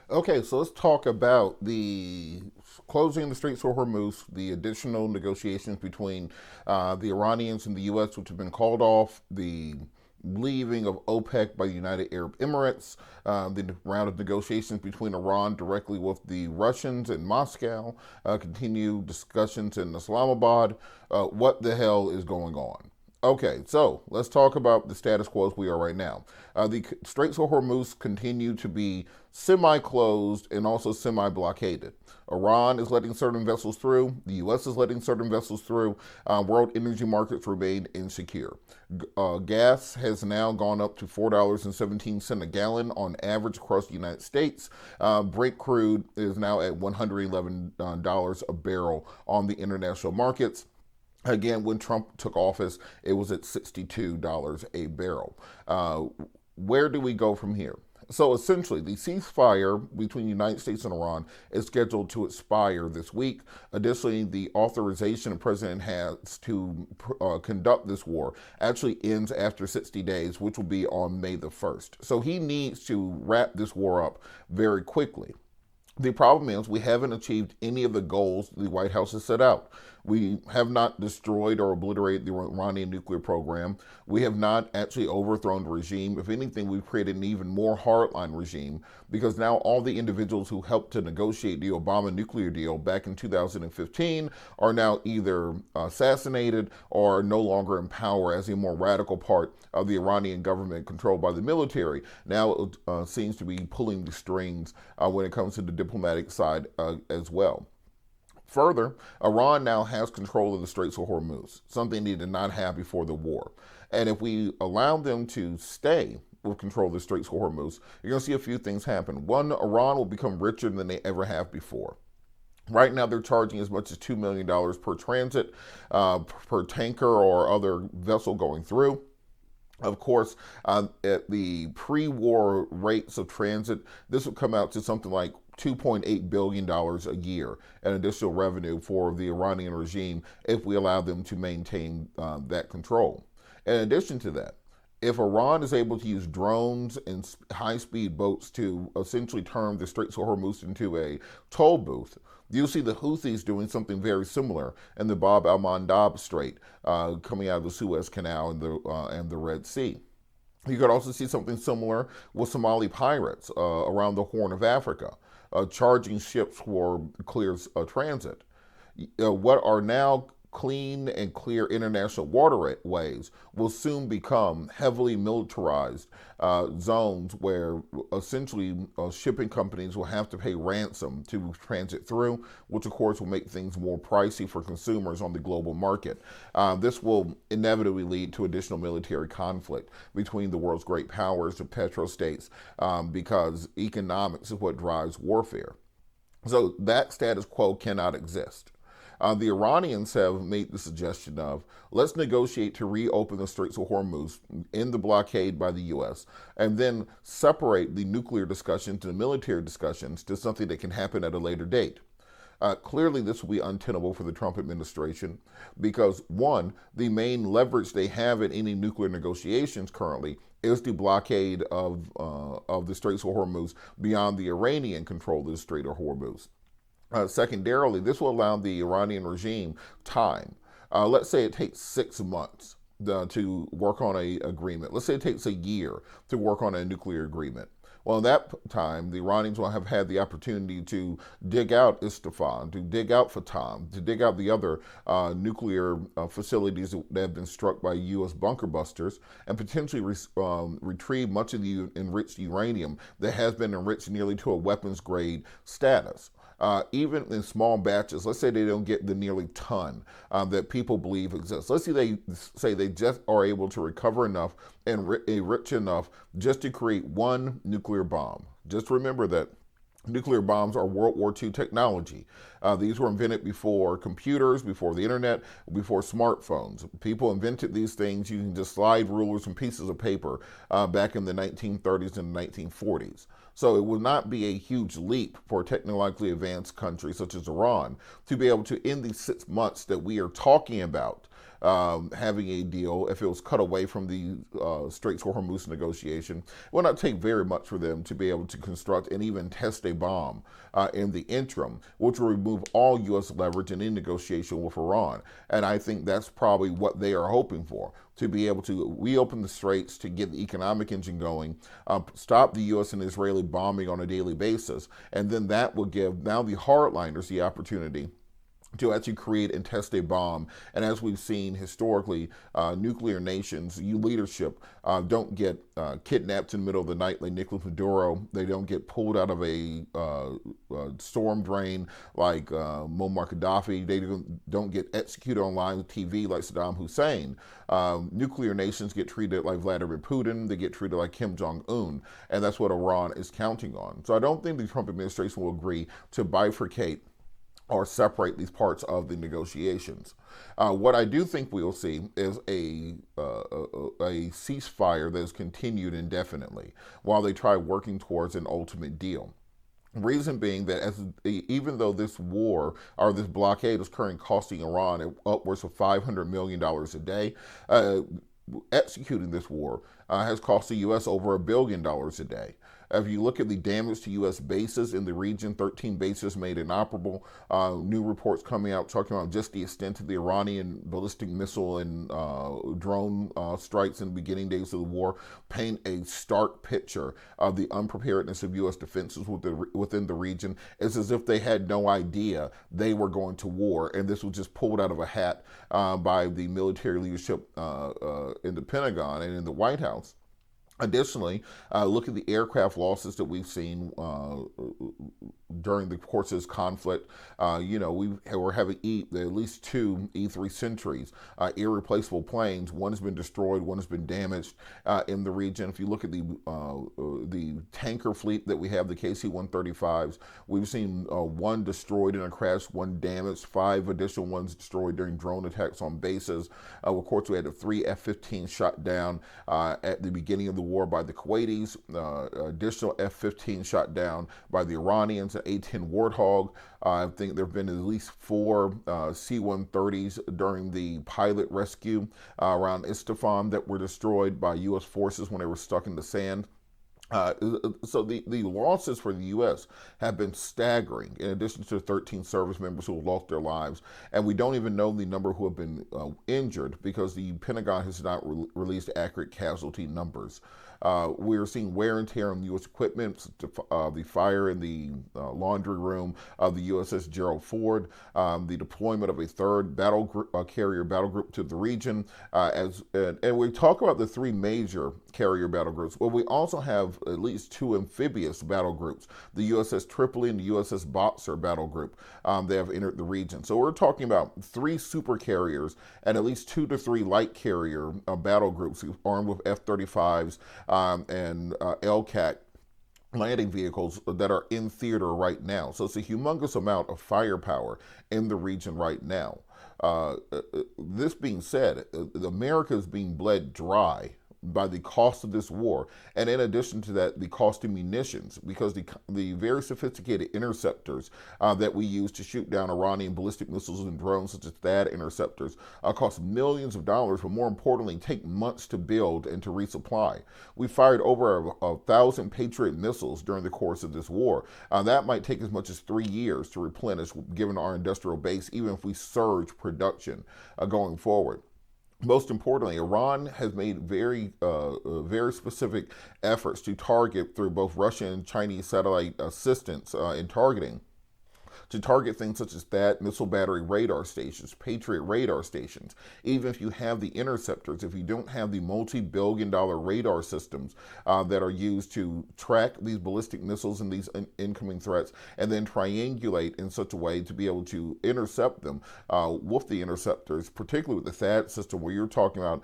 Okay, so let's talk about the closing the Straits of Hormuz, the additional negotiations between the Iranians and the U.S., which have been called off, the leaving of OPEC by the United Arab Emirates, the round of negotiations between Iran directly with the Russians in Moscow, continued discussions in Islamabad. What the hell is going on? Okay, so let's talk about the status quo as we are right now. The Straits of Hormuz continue to be semi closed and also semi blockaded. Iran is letting certain vessels through, the U.S. is letting certain vessels through. World energy markets remain insecure. Gas has now gone up to $4.17 a gallon on average across the United States. Brent crude is now at $111 a barrel on the international markets. Again, when Trump took office, it was at $62 a barrel. Where do we go from here? So essentially, the ceasefire between the United States and Iran is scheduled to expire this week. Additionally, the authorization the president has to conduct this war actually ends after 60 days, which will be on May the 1st. So he needs to wrap this war up very quickly. The problem is we haven't achieved any of the goals the White House has set out. We have not destroyed or obliterated the Iranian nuclear program. We have not actually overthrown the regime. If anything, we've created an even more hardline regime because now all the individuals who helped to negotiate the Obama nuclear deal back in 2015 are now either assassinated or no longer in power as a more radical part of the Iranian government controlled by the military. Now it seems to be pulling the strings when it comes to the diplomatic side as well. Further, Iran now has control of the Straits of Hormuz, something they did not have before the war. And if we allow them to stay with control of the Straits of Hormuz, you're going to see a few things happen. One, Iran will become richer than they ever have before. Right now, they're charging as much as $2 million per transit, per tanker or other vessel going through. Of course, at the pre war rates of transit, this would come out to something like $2.8 billion a year in additional revenue for the Iranian regime if we allow them to maintain that control. In addition to that, if Iran is able to use drones and high speed boats to essentially turn the Straits of Hormuz into a toll booth, you'll see the Houthis doing something very similar in the Bab al Mandab Strait, coming out of the Suez Canal and the Red Sea. You could also see something similar with Somali pirates around the Horn of Africa, charging ships for clear transit. What are now clean and clear international waterways will soon become heavily militarized zones where essentially shipping companies will have to pay ransom to transit through, which of course will make things more pricey for consumers on the global market. This will inevitably lead to additional military conflict between the world's great powers, the petrostates, because economics is what drives warfare. So that status quo cannot exist. The Iranians have made the suggestion of let's negotiate to reopen the Straits of Hormuz in the blockade by the U.S. and then separate the nuclear discussions and the military discussions to something that can happen at a later date. Clearly, this will be untenable for the Trump administration because, one, the main leverage they have in any nuclear negotiations currently is the blockade of the Straits of Hormuz beyond the Iranian control of the Strait of Hormuz. Secondarily, this will allow the Iranian regime time. Let's say it takes 6 months to work on an agreement. Let's say it takes a year to work on a nuclear agreement. Well, in that time, the Iranians will have had the opportunity to dig out Isfahan, to dig out Fatam, to dig out the other nuclear facilities that have been struck by U.S. bunker busters, and potentially retrieve much of the enriched uranium that has been enriched nearly to a weapons grade status. Even in small batches, let's say they don't get the nearly ton that people believe exists. Let's say they just are able to recover enough and enrich enough just to create one nuclear bomb. Just remember that nuclear bombs are World War II technology. These were invented before computers, before the internet, before smartphones. People invented these things using just slide rulers and pieces of paper back in the 1930s and 1940s. So it would not be a huge leap for a technologically advanced country such as Iran to be able to, in these 6 months that we are talking about, having a deal, if it was cut away from the Straits of Hormuz negotiation, it will not take very much for them to be able to construct and even test a bomb in the interim, which will remove all U.S. leverage in any negotiation with Iran. And I think that's probably what they are hoping for, to be able to reopen the straits, to get the economic engine going, stop the U.S. and Israeli bombing on a daily basis, and then that will give now the hardliners the opportunity to actually create and test a bomb. And as we've seen historically, nuclear nations, leadership, don't get kidnapped in the middle of the night like Nicolas Maduro. They don't get pulled out of a storm drain like Muammar Gaddafi. They don't get executed on live TV like Saddam Hussein. Nuclear nations get treated like Vladimir Putin. They get treated like Kim Jong-un. And that's what Iran is counting on. So I don't think the Trump administration will agree to bifurcate or separate these parts of the negotiations. What I do think we'll see is a ceasefire that is continued indefinitely while they try working towards an ultimate deal. Reason being that even though this war or this blockade is currently costing Iran upwards of $500 million a day, executing this war has cost the U.S. over $1 billion a day. If you look at the damage to U.S. bases in the region, 13 bases made inoperable. New reports coming out talking about just the extent of the Iranian ballistic missile and drone strikes in the beginning days of the war paint a stark picture of the unpreparedness of U.S. defenses within the region. It's as if they had no idea they were going to war, and this was just pulled out of a hat by the military leadership in the Pentagon and in the White House. Additionally, look at the aircraft losses that we've seen during the course of this conflict. We're having at least two E-3 Sentries, irreplaceable planes. One has been destroyed, one has been damaged in the region. If you look at the tanker fleet that we have, the KC-135s, we've seen one destroyed in a crash, one damaged, 5 additional ones destroyed during drone attacks on bases. Of course, we had the 3 F-15 shot down at the beginning of the war by the Kuwaitis, additional F-15 shot down by the Iranians, an A-10 Warthog. I think there have been at least 4 C-130s during the pilot rescue around Isfahan that were destroyed by U.S. forces when they were stuck in the sand. So the losses for the U.S. have been staggering, in addition to 13 service members who have lost their lives. And we don't even know the number who have been injured because the Pentagon has not released accurate casualty numbers. We're seeing wear and tear on U.S. equipment, the fire in the laundry room of the USS Gerald Ford, the deployment of a third carrier battle group to the region. And we talk about the 3 major carrier battle groups. Well, we also have at least 2 amphibious battle groups, the USS Tripoli and the USS Boxer battle group. They have entered the region. So we're talking about 3 super carriers and at least 2 to 3 light carrier battle groups armed with F-35s and LCAC landing vehicles that are in theater right now. So it's a humongous amount of firepower in the region right now. This being said, America is being bled dry by the cost of this war, and in addition to that, the cost of munitions, because the very sophisticated interceptors that we use to shoot down Iranian ballistic missiles and drones, such as THAAD interceptors, cost millions of dollars, but more importantly, take months to build and to resupply. We fired over 1,000 Patriot missiles during the course of this war. That might take as much as 3 years to replenish, given our industrial base, even if we surge production going forward. Most importantly, Iran has made very specific efforts to target, through both Russian and Chinese satellite assistance in targeting, to target things such as THAAD missile battery radar stations, Patriot radar stations. Even if you have the interceptors, if you don't have the multi-billion-dollar radar systems that are used to track these ballistic missiles and these incoming threats, and then triangulate in such a way to be able to intercept them with the interceptors, particularly with the THAAD system, where you're talking about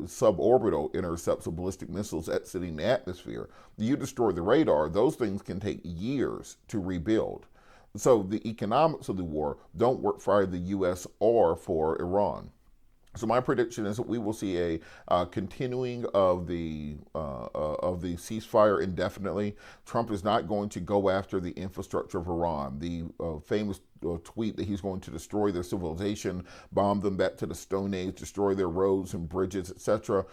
suborbital intercepts of ballistic missiles exiting the atmosphere. You destroy the radar, those things can take years to rebuild. So the economics of the war don't work for either the U.S. or for Iran. So my prediction is that we will see a continuing of the ceasefire indefinitely. Trump is not going to go after the infrastructure of Iran. The famous tweet that he's going to destroy their civilization, bomb them back to the Stone Age, destroy their roads and bridges, etc.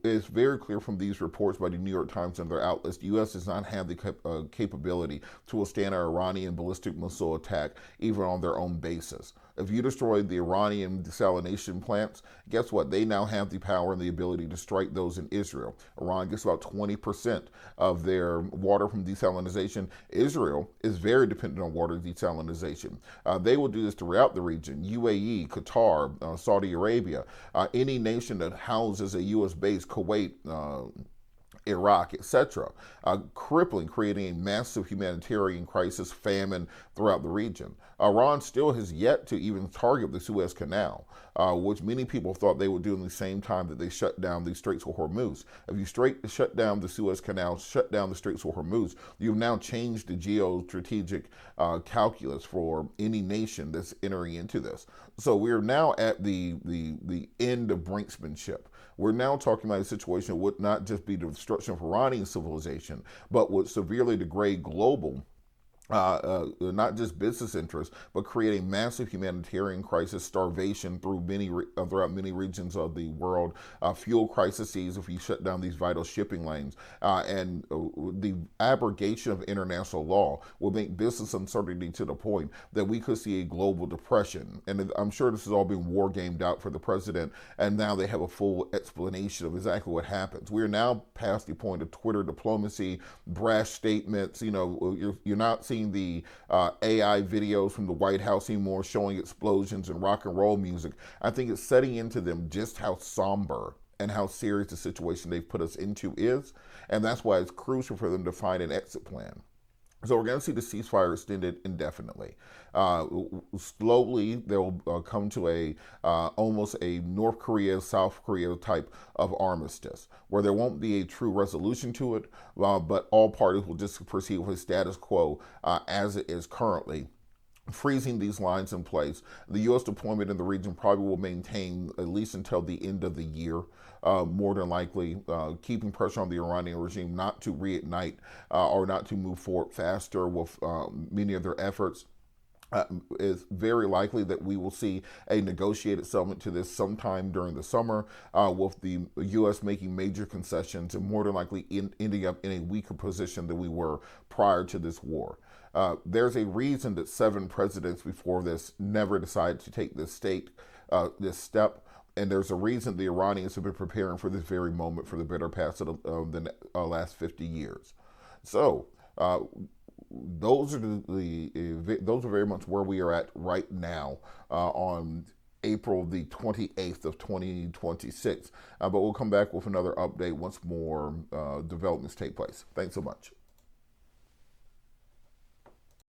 It's very clear from these reports by the New York Times and their outlets, the U.S. does not have the capability to withstand an Iranian ballistic missile attack, even on their own basis. If you destroyed the Iranian desalination plants, guess what? They now have the power and the ability to strike those in Israel. Iran gets about 20% of their water from desalination. Israel is very dependent on water desalination. They will do this throughout the region. UAE, Qatar, Saudi Arabia, any nation that houses a U.S. base, Kuwait, Iraq, etc., crippling, creating a massive humanitarian crisis, famine throughout the region. Iran still has yet to even target the Suez Canal, which many people thought they would do in the same time that they shut down the Straits of Hormuz. If you shut down the Suez Canal, shut down the Straits of Hormuz, you've now changed the geostrategic calculus for any nation that's entering into this. So we're now at the end of brinksmanship. We're now talking about a situation that would not just be the destruction of Iranian civilization, but would severely degrade global not just business interests, but create a massive humanitarian crisis, starvation throughout many regions of the world, fuel crises if you shut down these vital shipping lanes, and the abrogation of international law will make business uncertainty to the point that we could see a global depression. And I'm sure this has all been war gamed out for the president, and now they have a full explanation of exactly what happens. We are now past the point of Twitter diplomacy, brash statements. You're not seeing the AI videos from the White House anymore showing explosions and rock and roll music. I think it's setting into them just how somber and how serious the situation they've put us into is. And that's why it's crucial for them to find an exit plan. So we're going to see the ceasefire extended indefinitely. Slowly, they'll come to almost a North Korea, South Korea type of armistice, where there won't be a true resolution to it, but all parties will just proceed with the status quo as it is currently, freezing these lines in place. The U.S. deployment in the region probably will maintain at least until the end of the year, more than likely, keeping pressure on the Iranian regime not to reignite or not to move forward faster with many of their efforts. It's very likely that we will see a negotiated settlement to this sometime during the summer, with the U.S. making major concessions and more than likely ending up in a weaker position than we were prior to this war. There's a reason that 7 presidents before this never decided to take this step. And there's a reason the Iranians have been preparing for this very moment for the better part of the last 50 years. So those are those are very much where we are at right now on April the 28th of 2026. But we'll come back with another update once more developments take place. Thanks so much.